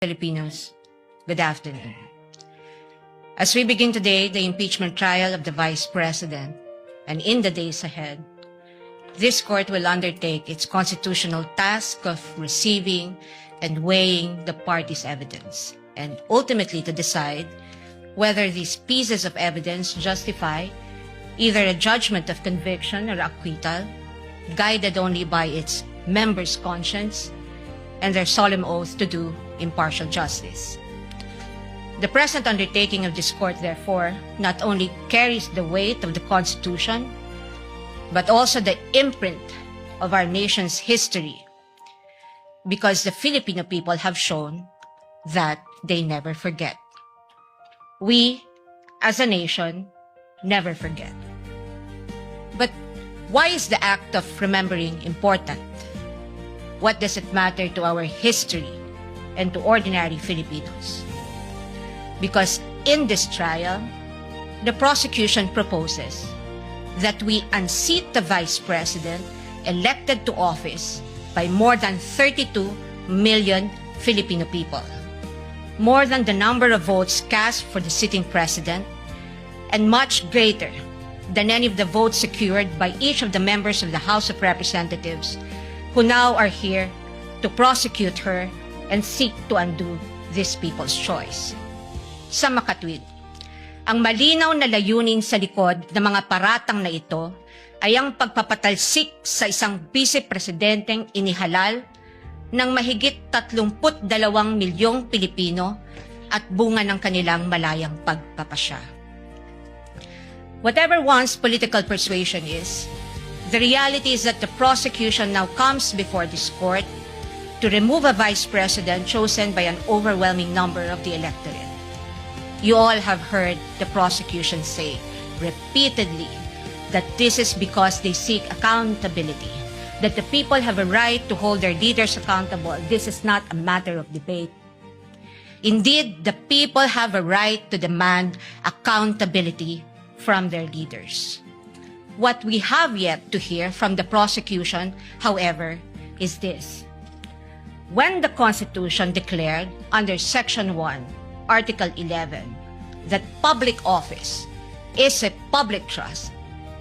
Filipinos, good afternoon. As we begin today the impeachment trial of the Vice President, and in the days ahead, this court will undertake its constitutional task of receiving and weighing the parties' evidence, and ultimately to decide whether these pieces of evidence justify either a judgment of conviction or acquittal, guided only by its members' conscience and their solemn oath to do impartial justice. The present undertaking of this court, therefore, not only carries the weight of the Constitution, but also the imprint of our nation's history, because the Filipino people have shown that they never forget. We, as a nation, never forget. But why is the act of remembering important? What does it matter to our history and to ordinary Filipinos? Because in this trial, the prosecution proposes that we unseat the Vice President elected to office by more than 32 million Filipino people, more than the number of votes cast for the sitting President, and much greater than any of the votes secured by each of the members of the House of Representatives who now are here to prosecute her and seek to undo this people's choice. Sa makatwid, ang malinaw na layunin sa likod ng mga paratang na ito ay ang pagpapatalsik sa isang vice-presidenteng inihalal ng mahigit 32 milyong Pilipino at bunga ng kanilang malayang pagpapasya. Whatever one's political persuasion is, the reality is that the prosecution now comes before this court to remove a vice president chosen by an overwhelming number of the electorate. You all have heard the prosecution say repeatedly that this is because they seek accountability, that the people have a right to hold their leaders accountable. This is not a matter of debate. Indeed, the people have a right to demand accountability from their leaders. What we have yet to hear from the prosecution, however, is this. When the Constitution declared under Section 1, Article 11, that public office is a public trust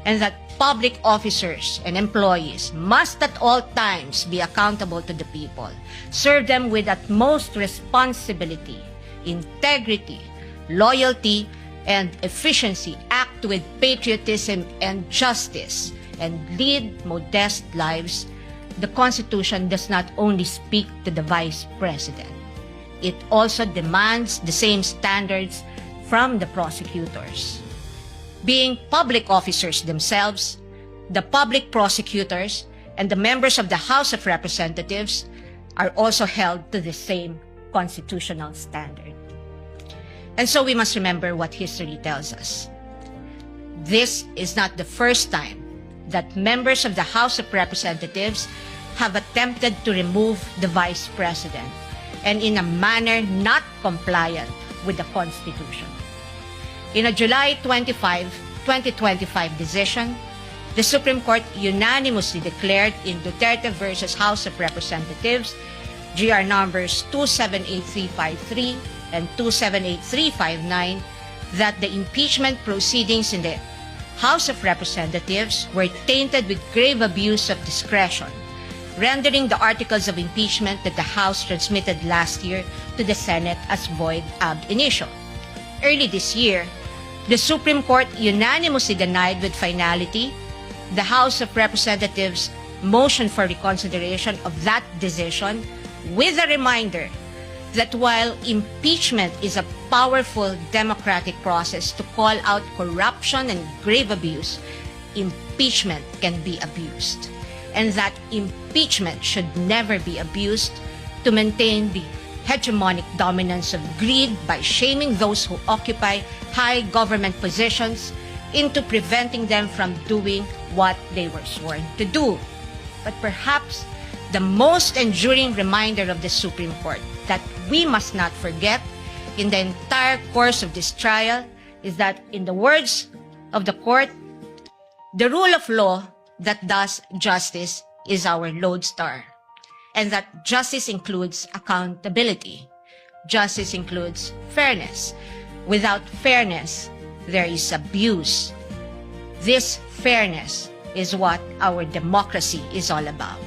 and that public officers and employees must at all times be accountable to the people, serve them with utmost responsibility, integrity, loyalty, and efficiency, act with patriotism and justice, and lead modest lives, the Constitution does not only speak to the Vice President. It also demands the same standards from the prosecutors. Being public officers themselves, the public prosecutors and the members of the House of Representatives are also held to the same constitutional standard. And so we must remember what history tells us. This is not the first time that members of the House of Representatives have attempted to remove the Vice President, and in a manner not compliant with the Constitution. In a July 25, 2025 decision, the Supreme Court unanimously declared in Duterte versus House of Representatives, GR numbers 278353 and 278359, that the impeachment proceedings in the House of Representatives were tainted with grave abuse of discretion, rendering the articles of impeachment that the House transmitted last year to the Senate as void ab initio. Early this year, the Supreme Court unanimously denied with finality the House of Representatives' motion for reconsideration of that decision, with a reminder that while impeachment is a powerful democratic process to call out corruption and grave abuse, impeachment can be abused, and that impeachment should never be abused to maintain the hegemonic dominance of greed by shaming those who occupy high government positions into preventing them from doing what they were sworn to do. But perhaps the most enduring reminder of the Supreme Court that we must not forget in the entire course of this trial is that, in the words of the court, the rule of law that does justice is our lodestar, and that justice includes accountability. justice includes fairness. Without fairness, there is abuse. This fairness is what our democracy is all about.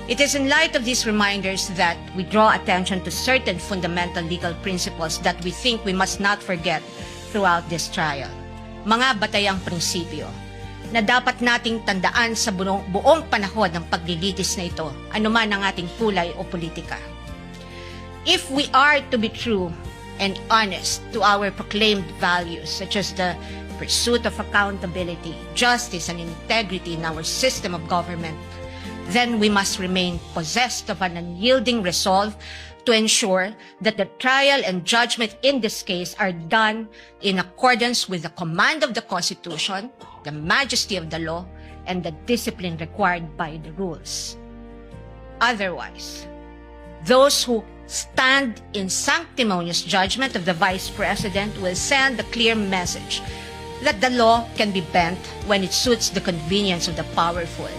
It is in light of these reminders that we draw attention to certain fundamental legal principles that we think we must not forget throughout this trial. Mga batayang prinsipyo na dapat nating tandaan sa buong panahon ng paglilitis na ito, anuman ang ating kulay o politika. If we are to be true and honest to our proclaimed values, such as the pursuit of accountability, justice, and integrity in our system of government, then we must remain possessed of an unyielding resolve to ensure that the trial and judgment in this case are done in accordance with the command of the Constitution, the majesty of the law, and the discipline required by the rules. Otherwise, those who stand in sanctimonious judgment of the Vice President will send a clear message that the law can be bent when it suits the convenience of the powerful,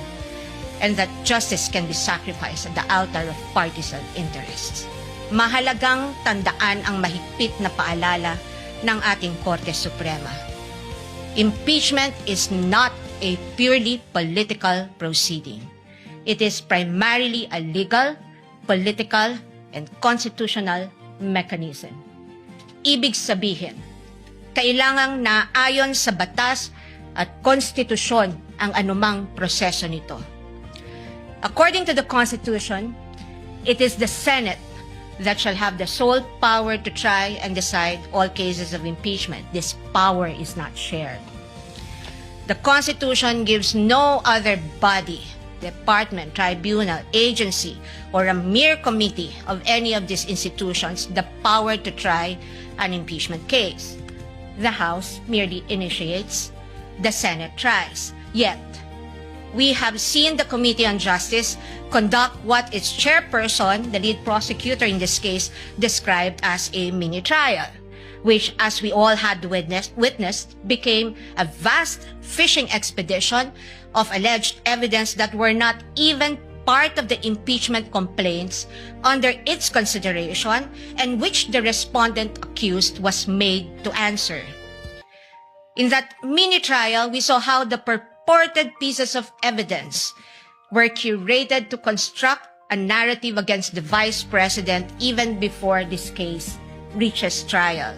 and that justice can be sacrificed at the altar of partisan interests. Mahalagang tandaan ang mahigpit na paalala ng ating Korte Suprema. Impeachment is not a purely political proceeding. It is primarily a legal, political, and constitutional mechanism. Ibig sabihin, kailangang naayon sa batas at konstitusyon ang anumang proseso nito. According to the Constitution, it is the Senate that shall have the sole power to try and decide all cases of impeachment. This power is not shared. The Constitution gives no other body, department, tribunal, agency, or a mere committee of any of these institutions the power to try an impeachment case. The House merely initiates, the Senate tries. Yet, we have seen the Committee on Justice conduct what its chairperson, the lead prosecutor in this case, described as a mini trial, which, as we all had witnessed, became a vast fishing expedition of alleged evidence that were not even part of the impeachment complaints under its consideration and which the respondent accused was made to answer. In that mini trial, we saw how the purported pieces of evidence were curated to construct a narrative against the Vice President even before this case reaches trial.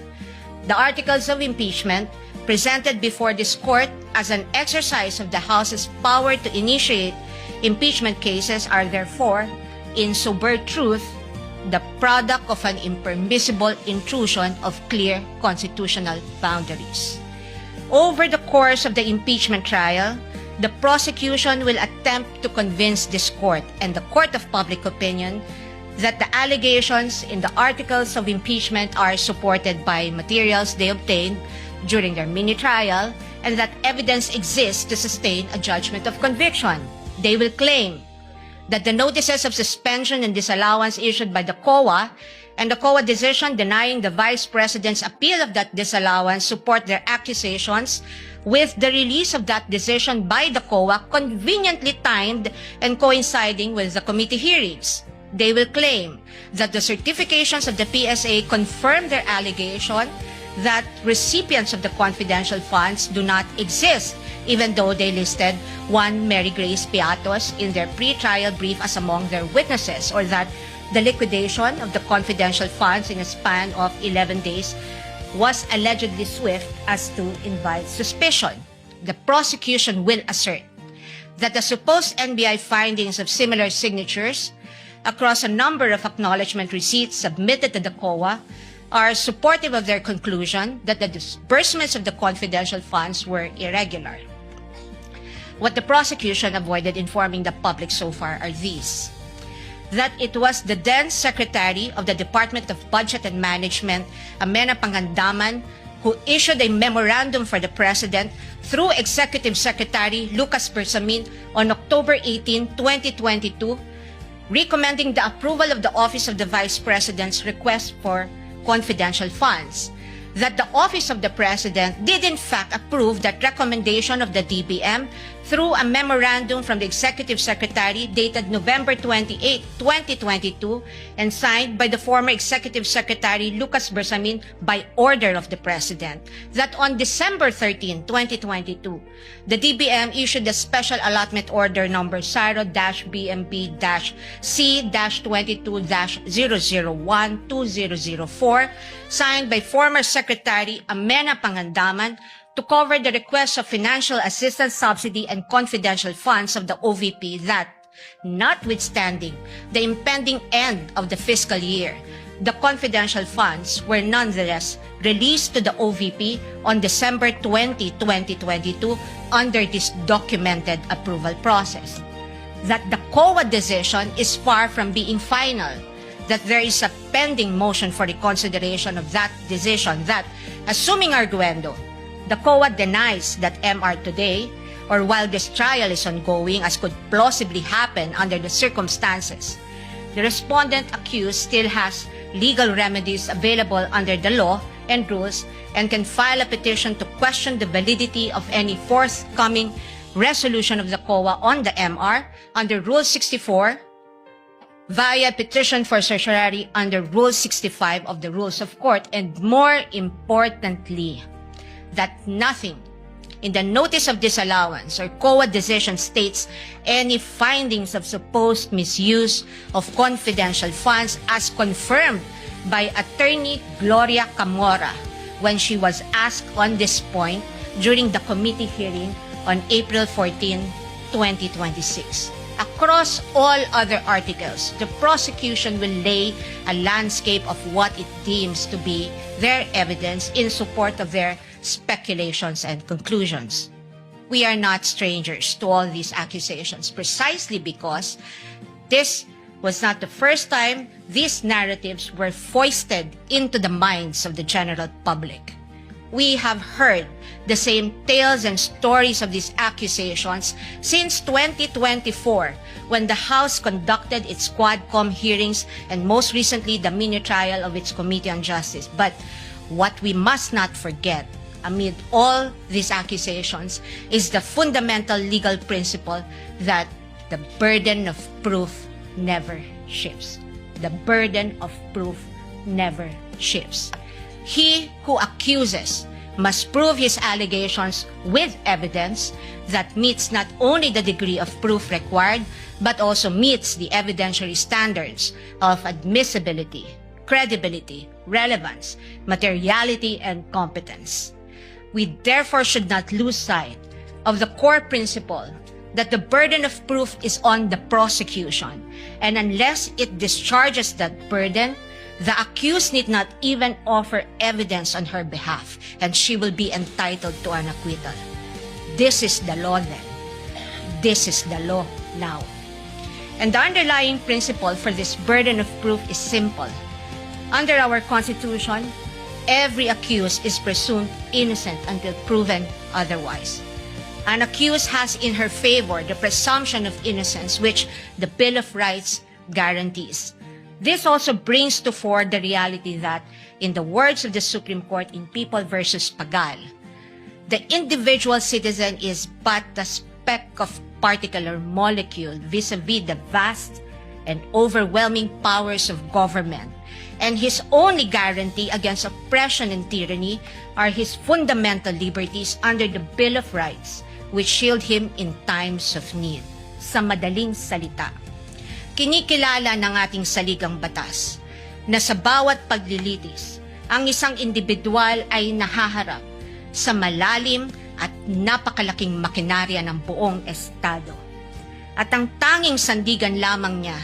The articles of impeachment presented before this court as an exercise of the House's power to initiate impeachment cases are therefore, in sober truth, the product of an impermissible intrusion of clear constitutional boundaries. Over the course of the impeachment trial, the prosecution will attempt to convince this court and the court of public opinion that the allegations in the articles of impeachment are supported by materials they obtained during their mini trial and that evidence exists to sustain a judgment of conviction. They will claim that the notices of suspension and disallowance issued by the COA and the COA decision denying the Vice President's appeal of that disallowance support their accusations, with the release of that decision by the COA conveniently timed and coinciding with the committee hearings. They will claim that the certifications of the PSA confirm their allegation that recipients of the confidential funds do not exist, even though they listed one Mary Grace Piatos in their pre-trial brief as among their witnesses, or that the liquidation of the confidential funds in a span of 11 days was allegedly swift as to invite suspicion. The prosecution will assert that the supposed NBI findings of similar signatures across a number of acknowledgement receipts submitted to the COA are supportive of their conclusion that the disbursements of the confidential funds were irregular. What the prosecution avoided informing the public so far are these: that it was the then Secretary of the Department of Budget and Management, Amena Pangandaman, who issued a memorandum for the President through Executive Secretary Lucas Bersamin on October 18, 2022, recommending the approval of the Office of the Vice President's request for confidential funds. That the Office of the President did in fact approve that recommendation of the DBM through a memorandum from the Executive Secretary dated November 28, 2022, and signed by the former Executive Secretary Lucas Bersamin by order of the President, that on December 13, 2022, the DBM issued a Special Allotment Order number SARO-BMP-C-22-001-2004, signed by former Secretary Amena Pangandaman, to cover the request of financial assistance, subsidy, and confidential funds of the OVP that, notwithstanding the impending end of the fiscal year, the confidential funds were nonetheless released to the OVP on December 20, 2022 under this documented approval process. That the COA decision is far from being final, that there is a pending motion for reconsideration of that decision that, assuming arguendo, the COA denies that MR today, or while this trial is ongoing, as could plausibly happen under the circumstances, the respondent accused still has legal remedies available under the law and rules and can file a petition to question the validity of any forthcoming resolution of the COA on the MR under Rule 64 via petition for certiorari under Rule 65 of the Rules of Court, and more importantly, that nothing in the notice of disallowance or COA decision states any findings of supposed misuse of confidential funds as confirmed by Attorney Gloria Camora when she was asked on this point during the committee hearing on April 14, 2026. Across all other articles, the prosecution will lay a landscape of what it deems to be their evidence in support of their speculations and conclusions. We are not strangers to all these accusations, precisely because this was not the first time these narratives were foisted into the minds of the general public. We have heard the same tales and stories of these accusations since 2024, when the House conducted its Quadcom hearings and most recently the mini trial of its Committee on Justice. But what we must not forget amid all these accusations is the fundamental legal principle that the burden of proof never shifts. The burden of proof never shifts. He who accuses must prove his allegations with evidence that meets not only the degree of proof required, but also meets the evidentiary standards of admissibility, credibility, relevance, materiality, and competence. We therefore should not lose sight of the core principle that the burden of proof is on the prosecution, and unless it discharges that burden, the accused need not even offer evidence on her behalf, and she will be entitled to an acquittal. This is the law then. This is the law now. And the underlying principle for this burden of proof is simple. Under our Constitution, every accused is presumed innocent until proven otherwise. An accused has in her favor the presumption of innocence, which the Bill of Rights guarantees. This also brings to fore the reality that, in the words of the Supreme Court in People v. Pagal, the individual citizen is but a speck of particular molecule vis-a-vis the vast and overwhelming powers of government, and his only guarantee against oppression and tyranny are his fundamental liberties under the Bill of Rights, which shield him in times of need. Sa madaling salita, kinikilala ng ating saligang batas na sa bawat paglilitis, ang isang individual ay nahaharap sa malalim at napakalaking makinarya ng buong estado. At ang tanging sandigan lamang niya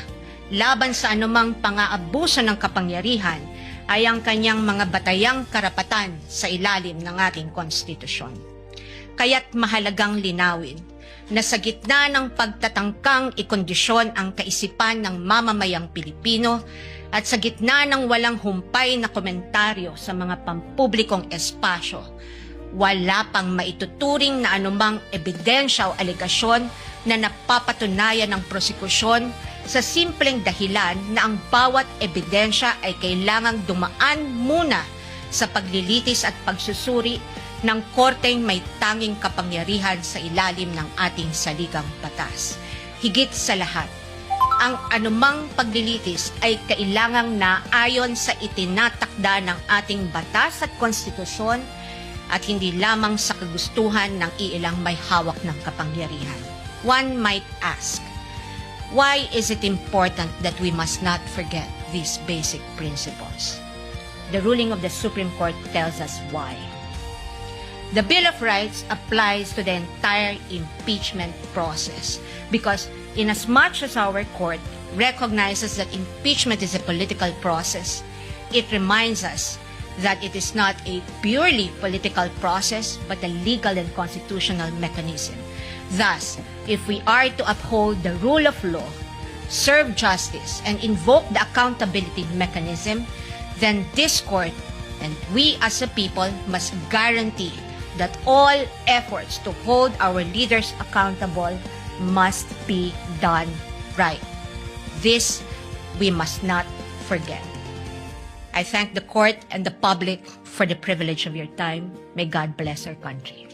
laban sa anumang pang-aabuso ng kapangyarihan ay ang kanyang mga batayang karapatan sa ilalim ng ating konstitusyon. Kaya't mahalagang linawin na sa gitna ng pagtatangkang ikondisyon ang kaisipan ng mamamayang Pilipino at sa gitna ng walang humpay na komentaryo sa mga pampublikong espasyo, wala pang maituturing na anumang ebidensya o alegasyon na napapatunayan ng prosekusyon sa simpleng dahilan na ang bawat ebidensya ay kailangang dumaan muna sa paglilitis at pagsusuri ng korteng may tanging kapangyarihan sa ilalim ng ating saligang batas. Higit sa lahat, ang anumang paglilitis ay kailangang naayon sa itinatakda ng ating batas at konstitusyon at hindi lamang sa kagustuhan ng iilang may hawak ng kapangyarihan. One might ask, why is it important that we must not forget these basic principles? The ruling of the Supreme Court tells us why. The Bill of Rights applies to the entire impeachment process because inasmuch as our court recognizes that impeachment is a political process, it reminds us that it is not a purely political process but a legal and constitutional mechanism. Thus, if we are to uphold the rule of law, serve justice, and invoke the accountability mechanism, then this court and we as a people must guarantee that all efforts to hold our leaders accountable must be done right. This we must not forget. I thank the court and the public for the privilege of your time. May God bless our country.